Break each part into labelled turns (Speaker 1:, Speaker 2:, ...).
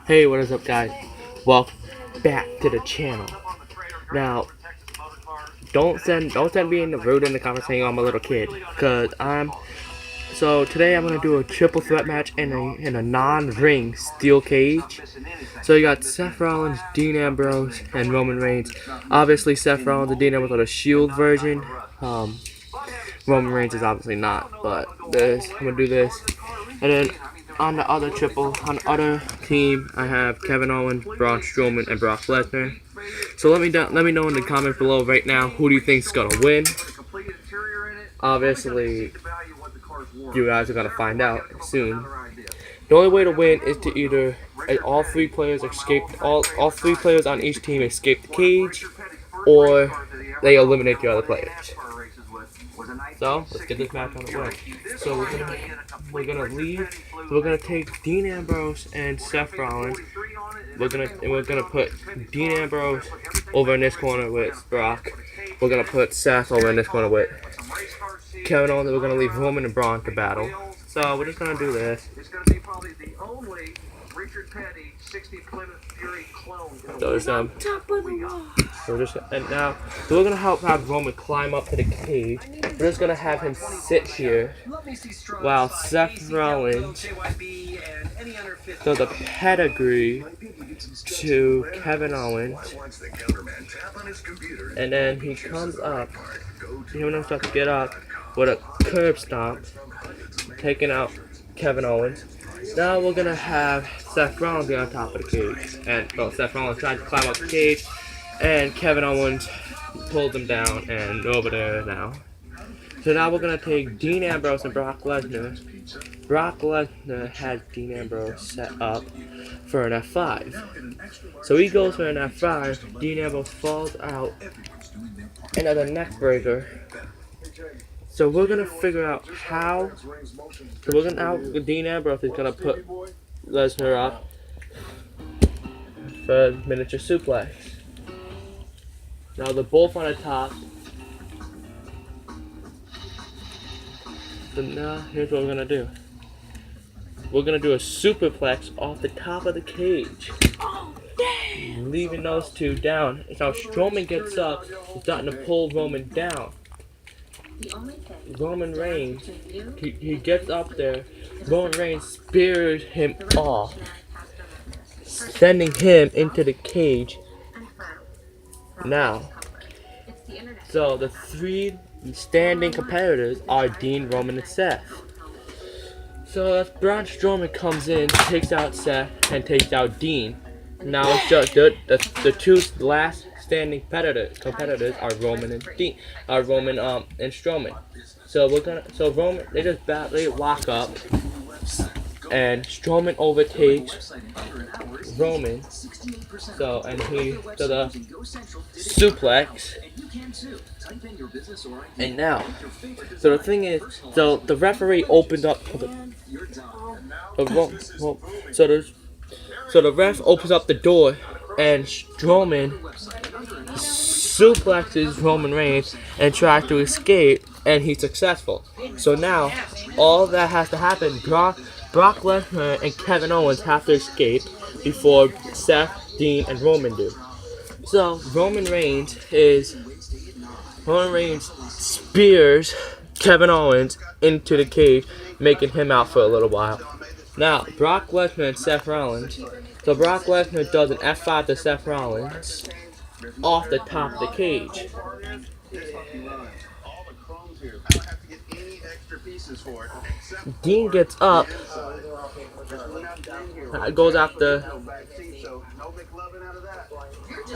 Speaker 1: Hey, what is up, guys? Welcome back to the channel. Now, don't send me in the rude in the comments saying I'm a little kid, cause So today I'm gonna do a triple threat match in a non-ring steel cage. So you got Seth Rollins, Dean Ambrose, and Roman Reigns. Obviously, Seth Rollins and Dean Ambrose are the Shield version. Roman Reigns is obviously not, but I'm gonna do this, and then on the other team, I have Kevin Owens, Braun Strowman, and Brock Lesnar. So let me know in the comments below right now, who do you think's gonna win? Obviously, you guys are gonna find out soon. The only way to win is to either all three players on each team escape the cage, or they eliminate the other players. So let's get this match on the way. So we're gonna take Dean Ambrose and Seth Rollins. We're gonna put Dean Ambrose over in this corner with Brock. We're gonna put Seth over in this corner with Kevin Owens. We're gonna leave Roman and Braun to battle. So we're just gonna do this. So we're gonna have Roman climb up to the cage. We're just gonna have him sit here while Seth Rollins does a pedigree to Kevin Owens, and then he comes up. He wants to get up with a curb stomp, taking out Kevin Owens. Now we're gonna have Seth Rollins be on top of the cage, and Seth Rollins trying to climb up the cage, and Kevin Owens pulled him down and over there now. So now we're gonna take Dean Ambrose and Brock Lesnar. Brock Lesnar has Dean Ambrose set up for an F5. So he goes for an F5. Dean Ambrose falls out, and as a neck breaker. So we're gonna figure out how. Dean Ambrose is gonna put Lesnar up for a miniature suplex. Now they're both on the top. So now here's what we're gonna do. We're gonna do a superplex off the top of the cage, leaving those two down. Now Strowman gets up, he's starting to pull Roman down. Roman Reigns, he gets up there. Roman Reigns spears him off, sending him into the cage. Now, so the three standing competitors are Dean, Roman, and Seth. So as Braun Strowman comes in, takes out Seth, and takes out Dean. Now it's just the two last standing competitors are Roman and Strowman. So Roman, they lock up, and Strowman overtakes Roman. So the suplex. And now, so the thing is, so the referee opens up so the ref opens up the door, and Strowman suplexes Roman Reigns and tries to escape, and he's successful. So now, all that has to happen, Brock Lesnar and Kevin Owens have to escape before Seth, Dean, and Roman do. So Roman Reigns spears Kevin Owens into the cage, making him out for a little while. Now, Brock Lesnar and Seth Rollins. So Brock Lesnar does an F5 to Seth Rollins off the top of the cage. Dean gets up, goes after,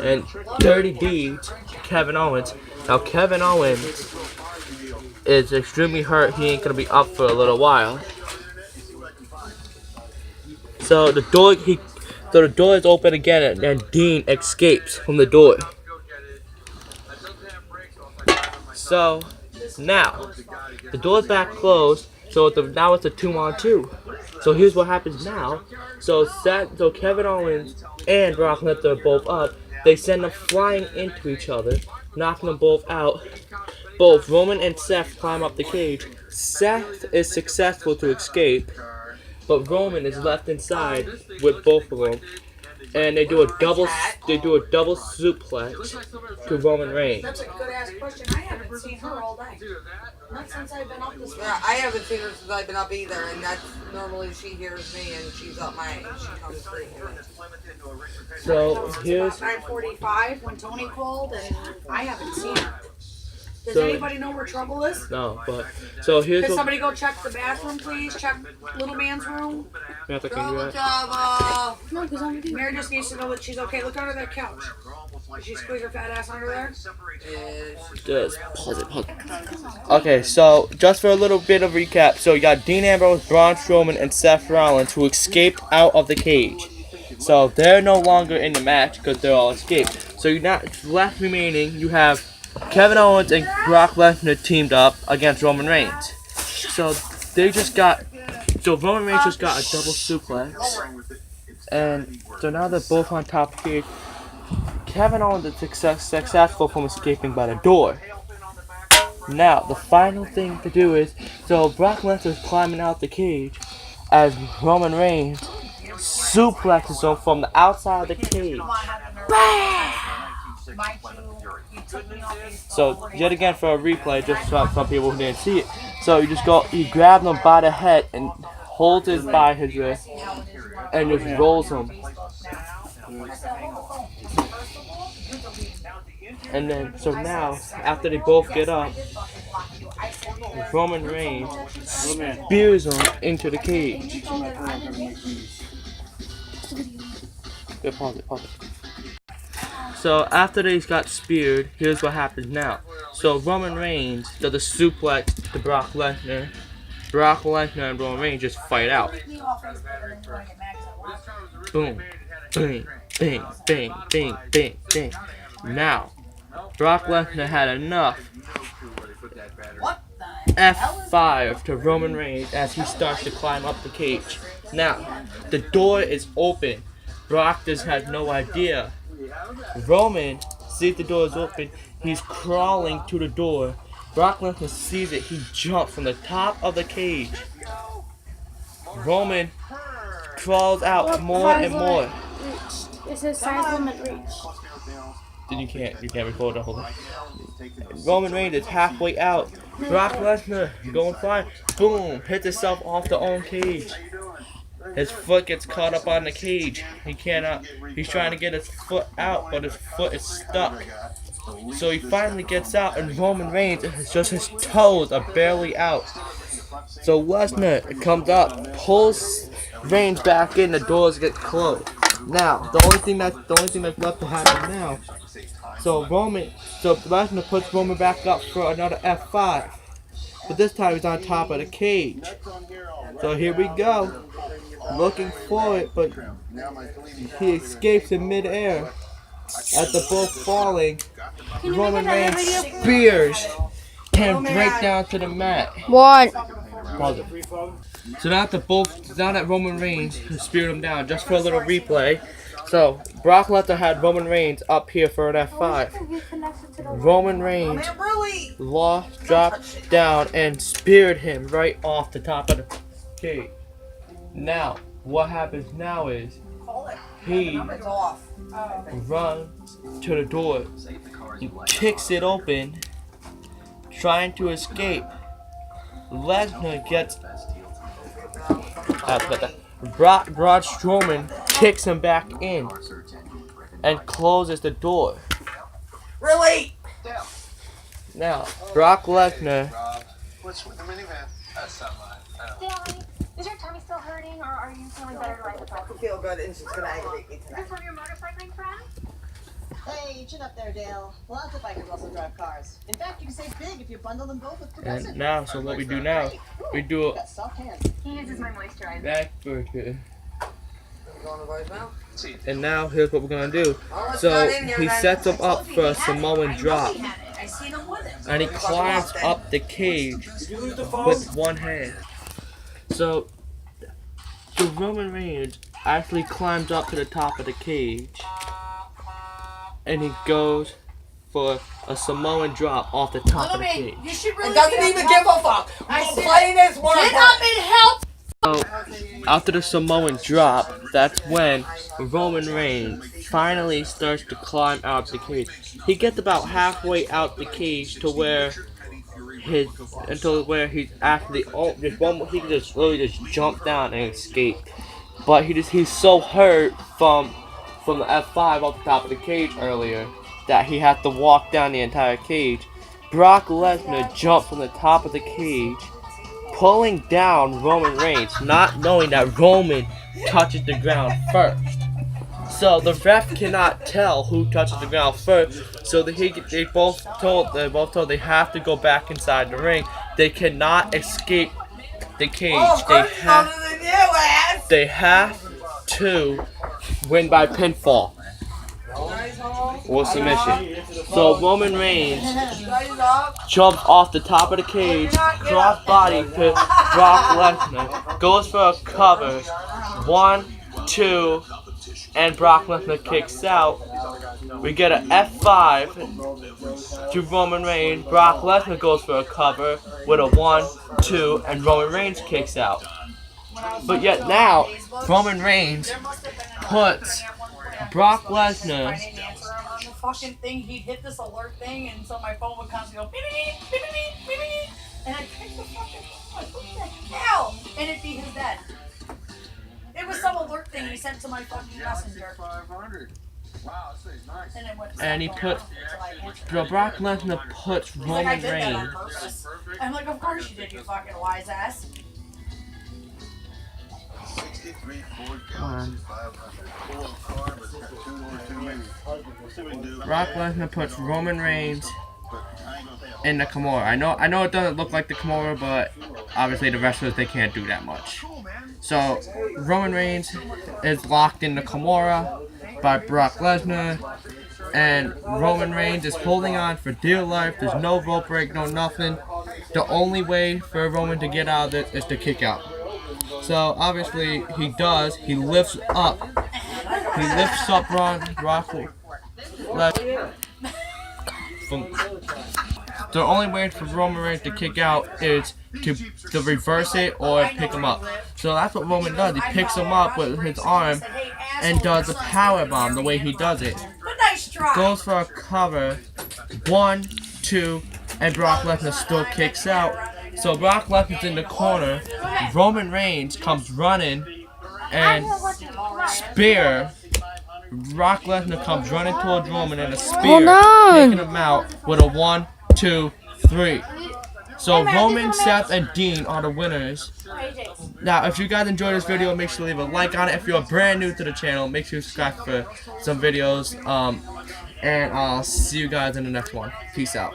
Speaker 1: and dirty deeds Kevin Owens. Now Kevin Owens is extremely hurt. He ain't gonna be up for a little while. So the door is open again, and Dean escapes from the door. So now the door's back closed. So now it's a 2-on-2. So here's what happens now. So Kevin Owens and Brock Lesnar are both up. They send them flying into each other, knocking them both out. Both Roman and Seth climb up the cage. Seth is successful to escape, but Roman is left inside with both of them, and they do a double suplex to Roman Reigns.
Speaker 2: That's a good ass question. I haven't seen her all day. Not since I've been up this way.
Speaker 3: Yeah, I haven't seen her since I've been up either, and that's normally she hears me and she's up my age. She comes straight here.
Speaker 1: So here's
Speaker 2: 9:45 when Tony called, and I haven't seen her. Does
Speaker 1: So-
Speaker 2: anybody know where trouble is?
Speaker 1: no, but so here's
Speaker 2: Could
Speaker 1: what.
Speaker 2: somebody go check the bathroom, please? Check little man's room.
Speaker 1: Can do that.
Speaker 3: Java!
Speaker 2: No, because Mary just needs to know that she's okay. Look under that couch. Did she squeeze her fat ass under there?
Speaker 1: Just pause it. Okay, so just for a little bit of recap, so you got Dean Ambrose, Braun Strowman, and Seth Rollins who escaped out of the cage. So they're no longer in the match because they're all escaped. So you're not left remaining. You have Kevin Owens and Brock Lesnar teamed up against Roman Reigns. So Roman Reigns just got a double suplex, and so now they're both on top of the cage. Kevin Owens is successful from escaping by the door. Now, the final thing to do is, so Brock Lesnar is climbing out the cage as Roman Reigns suplexes him from the outside of the cage. BAM! So, yet again for a replay, just for some people who didn't see it. So, you grab him by the head and holds it by his wrist and just rolls him. And then, so now, after they both get up, Roman Reigns spears him into the cage. Good, pause it. So after they got speared, here's what happens now. So Roman Reigns does a suplex to Brock Lesnar. Brock Lesnar and Roman Reigns just fight out. Boom, bang, bang, bang, bang, bang, bang. Now, Brock Lesnar had enough. F5 to Roman Reigns as he starts to climb up the cage. Now, the door is open. Brock just has no idea. Roman sees the door is open. He's crawling to the door. Brock Lesnar sees it. He jumps from the top of the cage. Roman crawls out more and more.
Speaker 4: It says size limit reached.
Speaker 1: Then you can't record the whole thing. Roman Reigns is halfway out. Brock Lesnar going flying. Boom! Hits himself off the own cage. His foot gets caught up on the cage. He cannot. He's trying to get his foot out, but his foot is stuck. So he finally gets out, and Roman Reigns, just his toes are barely out. So Lesnar comes up, pulls Reigns back in. The doors get closed. Now, the only thing that's left to happen now. So Lesnar puts Roman back up for another F5. But this time he's on top of the cage. So here we go. Looking for it, but he escapes in midair. As they're both falling, Roman Reigns spears him right down to the mat.
Speaker 4: What?
Speaker 1: So now that Roman Reigns speared him down, just for a little replay. So Brock Lesnar had Roman Reigns up here for an F5. Roman Reigns dropped down and speared him right off the top of the cage. Now, what happens now is he runs to the door, he kicks it open, trying to escape. Lesnar gets Braun Strowman kicks him back in and closes the door.
Speaker 3: Really?
Speaker 1: Now, Brock Lesnar.
Speaker 5: Is your tummy still hurting, or are you feeling better to ride the bike?
Speaker 3: I feel good, and she's gonna aggravate me
Speaker 5: Is
Speaker 3: tonight.
Speaker 5: this one of your motorcycling friends?
Speaker 6: Hey, chin up there, Dale. Lots of bikers also drive cars. In fact, you can save big if you bundle them both with Progressive.
Speaker 1: And now, so what we do now, we do a
Speaker 6: Got soft hands.
Speaker 5: He uses my moisturizer.
Speaker 1: back burger.
Speaker 3: Going to voicemail?
Speaker 1: And now, here's what we're gonna do.
Speaker 3: Oh, it's
Speaker 1: So
Speaker 3: not in there,
Speaker 1: he
Speaker 3: then.
Speaker 1: sets him up for a Samoan drop,
Speaker 2: I seen him with it.
Speaker 1: and he climbs up the cage with one hand. So Roman Reigns actually climbs up to the top of the cage, and he goes for a Samoan drop off the top of the cage.
Speaker 2: You should really
Speaker 3: It doesn't even give a fuck.
Speaker 2: I said,
Speaker 3: Playing this one.
Speaker 2: get up and help.
Speaker 1: So after the Samoan drop, that's when Roman Reigns finally starts to climb out the cage. He gets about halfway out the cage to where he's actually he can just really just jump down and escape. But he's so hurt from the F5 off the top of the cage earlier that he had to walk down the entire cage. Brock Lesnar jumped from the top of the cage, pulling down Roman Reigns, not knowing that Roman touches the ground first. So the ref cannot tell who touches the ground first. So they both told they have to go back inside the ring. They cannot escape the cage. They have to win by pinfall or submission. So Roman Reigns jumps off the top of the cage, cross body to Brock Lesnar, goes for a cover, 1, 2, and Brock Lesnar kicks out. We get an F5 to Roman Reigns. Brock Lesnar goes for a cover with a 1, 2, and Roman Reigns kicks out. But yet now, Roman Reigns puts Brock Lesnar.
Speaker 2: On the fucking thing, he'd hit this alert thing, and so my phone would constantly go beep beep beep beep beep beep beep, and I'd pick the fucking phone, like, what the hell? And it'd be his dad. It was some alert thing he sent to my fucking messenger.
Speaker 1: And he put Brock Lesnar puts Roman
Speaker 2: I did that on
Speaker 1: Reigns.
Speaker 2: purpose. I'm like, of course you did, you fucking wise ass.
Speaker 1: Brock Lesnar puts Roman Reigns in the Kimura. I know it doesn't look like the Kimura, but obviously the wrestlers, they can't do that much. So Roman Reigns is locked in the Kimura by Brock Lesnar, and Roman Reigns is holding on for dear life. There's no rope break, no nothing. The only way for Roman to get out of this is to kick out. So obviously he does. He lifts up Brock Lesnar. The only way for Roman Reigns to kick out is to reverse it or pick him up. So that's what Roman does. He picks him up with his arm and does a power bomb the way he does it. Goes for a cover, 1, 2, and Brock Lesnar still kicks out. So Brock Lesnar's in the corner. Roman Reigns comes running and spear. Brock Lesnar comes running towards Roman and a spear, taking him out with a 1, 2, 3. So Roman, Seth, and Dean are the winners. Now, if you guys enjoyed this video, make sure to leave a like on it. If you're brand new to the channel, make sure to subscribe for some videos. And I'll see you guys in the next one. Peace out.